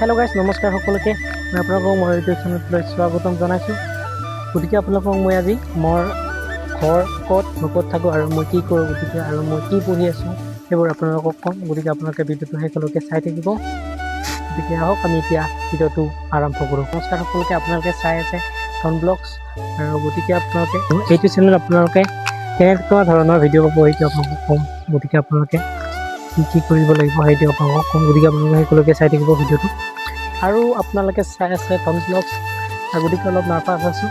hello guys नमस्कार সকলকে মই আপোনালোকক মোৰ ইউটিউব চেনেললৈ স্বাগতম জনাইছোঁ গতিকে আপোনালোকক মই আজি মোৰ ঘৰ ক'ত থাকোঁ আৰু মই কি কৰোঁ গতিকে আৰু মই কি পঢ়ি আছোঁ সেইবোৰ আপোনালোকক ক'ম গতিকে আপোনালোকে ভিডিঅ'টো শেষলৈকে চাই থাকিব গতিকে আহক আমি এতিয়া ভিডিঅ'টো আৰম্ভ কৰোঁ নমস্কাৰ সকলকে আপোনালোকে চাই আছে ধন ব্লগছ আৰু গতিকে আপোনালোকে এইটো চেনেলত আপোনালোকে কেনেকুৱা ধৰণৰ ভিডিঅ' পাব সেইটো আপোনালোকক ক'ম গতিকে আপোনালোকে কি কৰিব লাগিব সেইটো আপোনালোকক ক'ম গতিকে আপোনালোকে শেষলৈকে চাই থাকিব ভিডিঅ'টো আৰু আপোনালোকে চাই আছে ধন ব্লগছ আৰু গতিকে অলপ নাৰ্ভাছ আছোঁ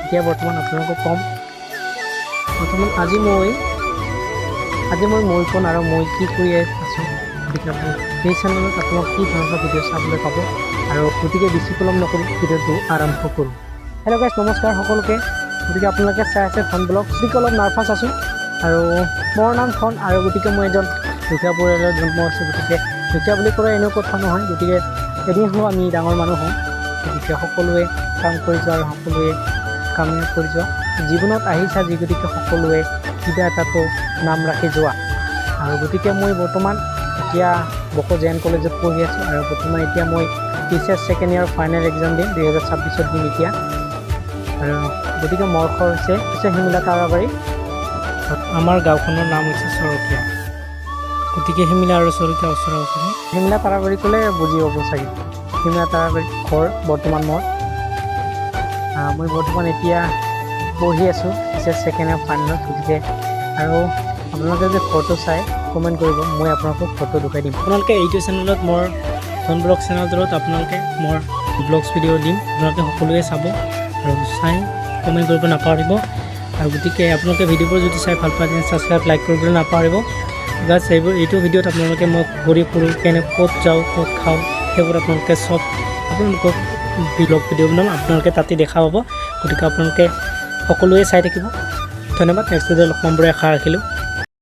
এতিয়া বৰ্তমান আপোনালোকক ক'ম বৰ্তমান আজি মই মইকণ আৰু মই কি কৰি আছোঁ গতিকে এই চেনেলত আপোনালোক কি ধৰণৰ ভিডিঅ' চাবলৈ পাব আৰু গতিকে বেছি পলম নকৰি ভিডিঅ'টো আৰম্ভ কৰোঁ হেল্ল' গাইছ নমস্কাৰ সকলোকে গতিকে আপোনালোকে চাই আছে ধন ব্লগছ গতিকে অলপ নাৰ্ভাছ আছোঁ আৰু মোৰ নাম ধন আৰু গতিকে মই এজন দুখীয়া পৰিয়ালৰ জন্ম আছোঁ গতিকে দুখীয়া বুলি ক'লে এনেও কথা নহয় গতিকে এদিন হ'লেও আমি ডাঙৰ মানুহ হওঁ গতিকে সকলোৱে কাম কৰি যোৱা আৰু সকলোৱে কামনা কৰি যোৱা জীৱনত আহিছা যি গতিকে সকলোৱে কিবা এটাতো নাম ৰাখি যোৱা আৰু গতিকে মই বৰ্তমান এতিয়া বকো জে এন কলেজত পঢ়ি আছোঁ আৰু বৰ্তমান এতিয়া মই teacher second year final exam দিম 2026 দিম এতিয়া আৰু গতিকে মোৰ ঘৰ হৈছে শিমলা তাৰাবাৰী আমাৰ গাঁওখনৰ নাম হৈছে চৰকীয়া গতিকে শিমলা আৰু চৰকীয়া ওচৰা ওচৰি শিমলা তাৰাবাৰী ক'লে বুজি পাব চাগে শিমলা তাৰাবাৰী ঘৰ বৰ্তমান মই বৰ্তমান এতিয়া পঢ়ি আছোঁ টিচাৰ ছেকেণ্ড ইয়াৰ ফাইনেলত গতিকে আৰু আপোনালোকে যে ঘৰটো চাই কমেণ্ট কৰিব মই আপোনালোকক ফটো দেখুৱাই দিম আপোনালোকে এইটো চেনেলত মোৰ ধন ব্লগ চেনেলটোত আপোনালোকে মোৰ ব্লগছ ভিডিঅ' দিম আপোনালোকে সকলোৱে চাব আৰু চাই কমেণ্ট কৰিব নাপাহৰিব আৰু গতিকে আপোনালোকে ভিডিঅ'বোৰ যদি চাই ভাল পায় তেনে ছাবস্ক্ৰাইব লাইক কৰিবলৈ নাপাহৰিব গাছ এইটো ভিডিঅ'ত আপোনালোকে মই ঘূৰি ফুৰোঁ ক'ত যাওঁ ক'ত খাওঁ সেইবোৰ আপোনালোকে চব আপোনালোকক ব্লগ ভিডিঅ' বনাম আপোনালোকে তাতে দেখা পাব গতিকে আপোনালোকে সকলোৱে চাই থাকিব ধন্যবাদ নেক্সট ভিডিঅ'ত লগ পাম বুলি আশা ৰাখিলোঁ